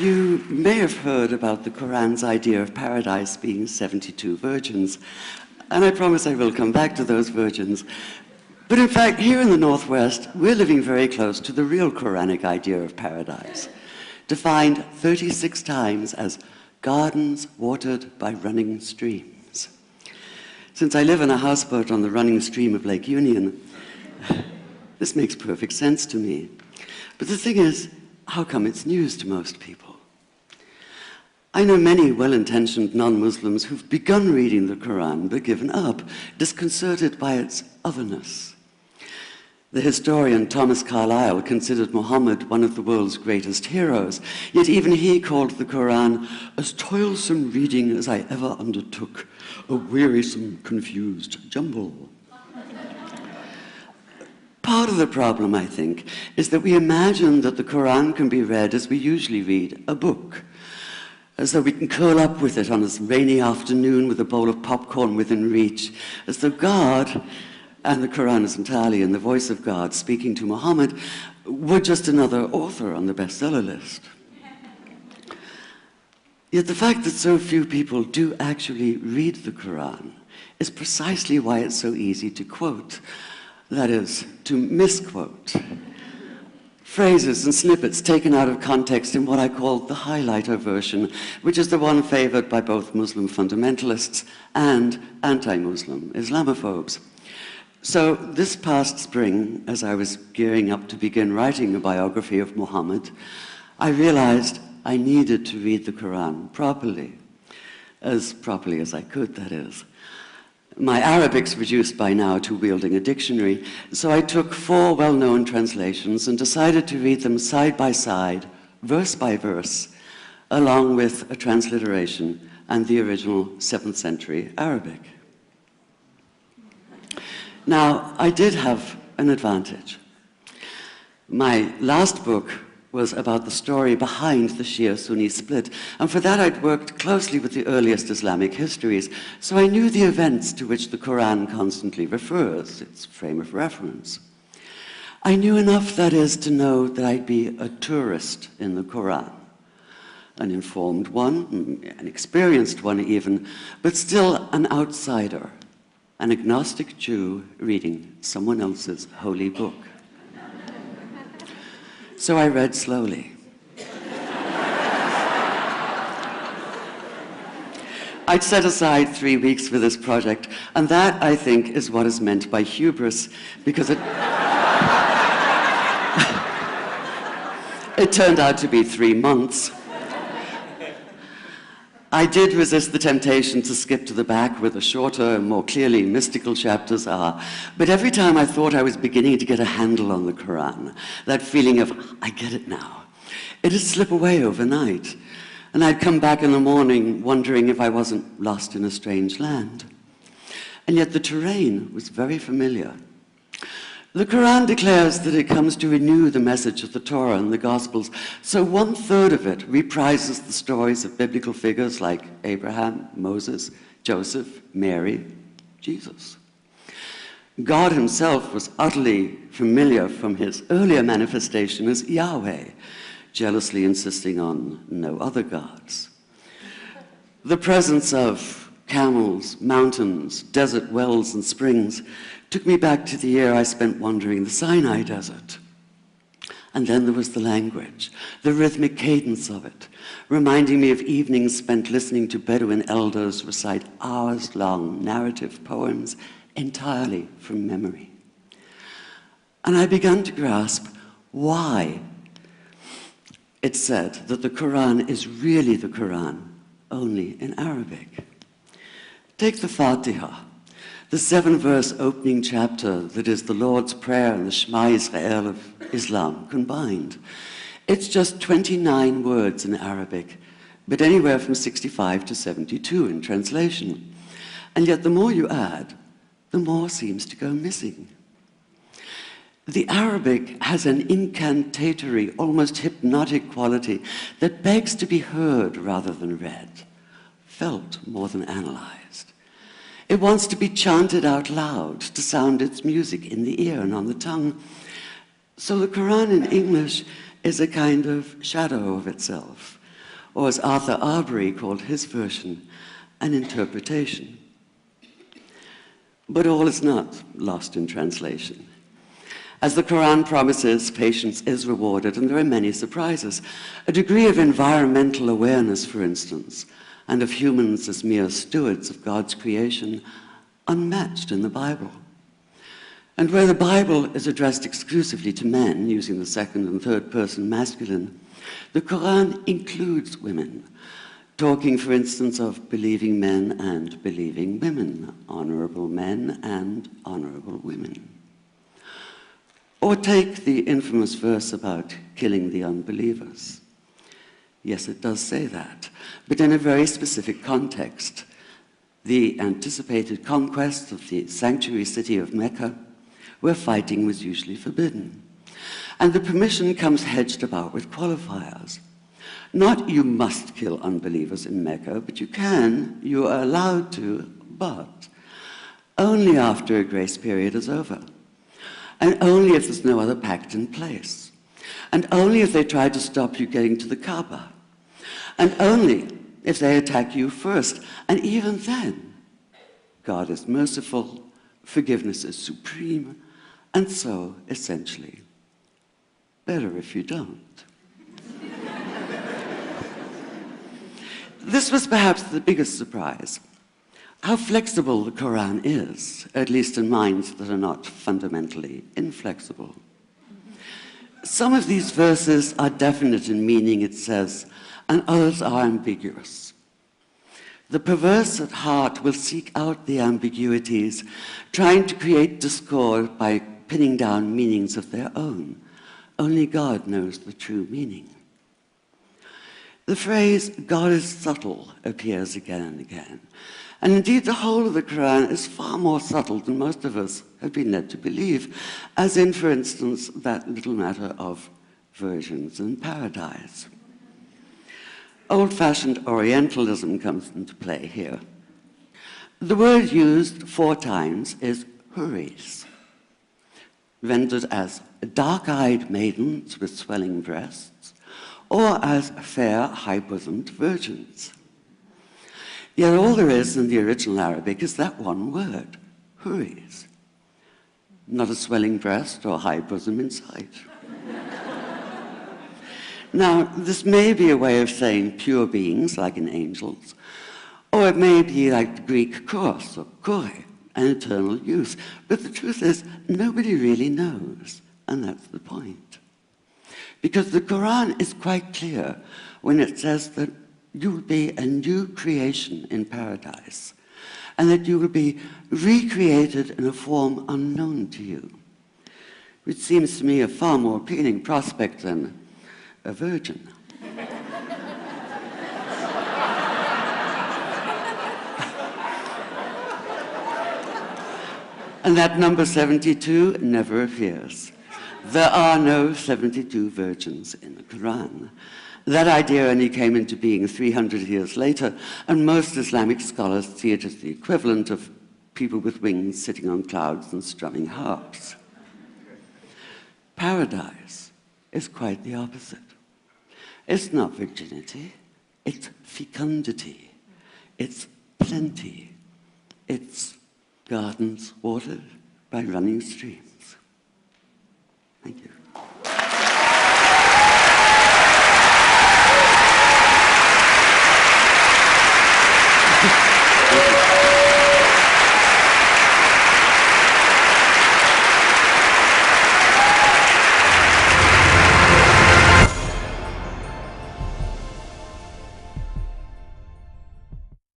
You may have heard about the Quran's idea of paradise being 72 virgins, and I promise I will come back to those virgins. But in fact, here in the Northwest, we're living very close to the real Quranic idea of paradise, defined 36 times as gardens watered by running streams. Since I live in a houseboat on the running stream of Lake Union, this makes perfect sense to me. But the thing is, how come it's news to most people? I know many well-intentioned non-Muslims who've begun reading the Quran but given up, disconcerted by its otherness. The historian Thomas Carlyle considered Muhammad one of the world's greatest heroes, yet even he called the Quran as toilsome reading as I ever undertook, a wearisome, confused jumble. Part of the problem, I think, is that we imagine that the Quran can be read as we usually read a book, as though we can curl up with it on a rainy afternoon with a bowl of popcorn within reach, as though God, and the Quran is entirely in the voice of God speaking to Muhammad, were just another author on the bestseller list. Yet the fact that so few people do actually read the Quran is precisely why it's so easy to quote. That is, to misquote. Phrases and snippets taken out of context in what I call the highlighter version, which is the one favored by both Muslim fundamentalists and anti-Muslim Islamophobes. So this past spring, as I was gearing up to begin writing a biography of Muhammad, I realized I needed to read the Quran properly as I could, that is. My Arabic's reduced by now to wielding a dictionary, so I took 4 well-known translations and decided to read them side by side, verse by verse, along with a transliteration and the original 7th century Arabic. Now, I did have an advantage. My last book was about the story behind the Shia-Sunni split, and for that I'd worked closely with the earliest Islamic histories, so I knew the events to which the Quran constantly refers, its frame of reference. I knew enough, that is, to know that I'd be a tourist in the Quran, an informed one, an experienced one even, but still an outsider, an agnostic Jew reading someone else's holy book. So I read slowly. I'd set aside 3 weeks for this project, and that, I think, is what is meant by hubris, because it turned out to be 3 months. I did resist the temptation to skip to the back where the shorter and more clearly mystical chapters are, but every time I thought I was beginning to get a handle on the Quran, that feeling of, I get it now, it'd slip away overnight, and I'd come back in the morning wondering if I wasn't lost in a strange land. And yet the terrain was very familiar. The Quran declares that it comes to renew the message of the Torah and the Gospels, so 1/3 of it reprises the stories of biblical figures like Abraham, Moses, Joseph, Mary, Jesus. God himself was utterly familiar from his earlier manifestation as Yahweh, jealously insisting on no other gods. The presence of camels, mountains, desert wells and springs took me back to the year I spent wandering the Sinai desert. And then there was the language, the rhythmic cadence of it, reminding me of evenings spent listening to Bedouin elders recite hours-long narrative poems entirely from memory. And I began to grasp why it's said that the Quran is really the Quran, only in Arabic. Take the Fatiha, the 7-verse opening chapter that is the Lord's Prayer and the Shema Israel of Islam combined. It's just 29 words in Arabic, but anywhere from 65 to 72 in translation. And yet the more you add, the more seems to go missing. The Arabic has an incantatory, almost hypnotic quality that begs to be heard rather than read, felt more than analyzed. It wants to be chanted out loud, to sound its music in the ear and on the tongue. So the Quran in English is a kind of shadow of itself, or as Arthur Arbery called his version, an interpretation. But all is not lost in translation. As the Quran promises, patience is rewarded, and there are many surprises. A degree of environmental awareness, for instance, and of humans as mere stewards of God's creation, unmatched in the Bible. And where the Bible is addressed exclusively to men, using the second and third person masculine, the Quran includes women, talking, for instance, of believing men and believing women, honorable men and honorable women. Or take the infamous verse about killing the unbelievers. Yes, it does say that, but in a very specific context. The anticipated conquest of the sanctuary city of Mecca, where fighting was usually forbidden. And the permission comes hedged about with qualifiers. Not you must kill unbelievers in Mecca, but you are allowed to, but only after a grace period is over. And only if there's no other pact in place. And only if they try to stop you getting to the Kaaba. And only if they attack you first. And even then, God is merciful, forgiveness is supreme, and so, essentially, better if you don't. This was perhaps the biggest surprise. How flexible the Quran is, at least in minds that are not fundamentally inflexible. Some of these verses are definite in meaning, it says, and others are ambiguous. The perverse at heart will seek out the ambiguities, trying to create discord by pinning down meanings of their own. Only God knows the true meaning. The phrase, God is subtle, appears again and again. And indeed, the whole of the Quran is far more subtle than most of us have been led to believe, as in, for instance, that little matter of virgins in paradise. Old-fashioned Orientalism comes into play here. The word used 4 times is huris, rendered as dark-eyed maidens with swelling breasts, or as fair, high-bosomed virgins. Yet all there is in the original Arabic is that one word, huris. Not a swelling breast or high bosom in sight. Now, this may be a way of saying pure beings, like in angels, or it may be like the Greek kouros or kore, an eternal youth. But the truth is, nobody really knows, and that's the point. Because the Quran is quite clear when it says that you will be a new creation in paradise, and that you will be recreated in a form unknown to you, which seems to me a far more appealing prospect than a virgin. And that number 72 never appears. There are no 72 virgins in the Quran. That idea only came into being 300 years later, and most Islamic scholars see it as the equivalent of people with wings sitting on clouds and strumming harps. Paradise is quite the opposite. It's not virginity, it's fecundity, it's plenty, it's gardens watered by running streams.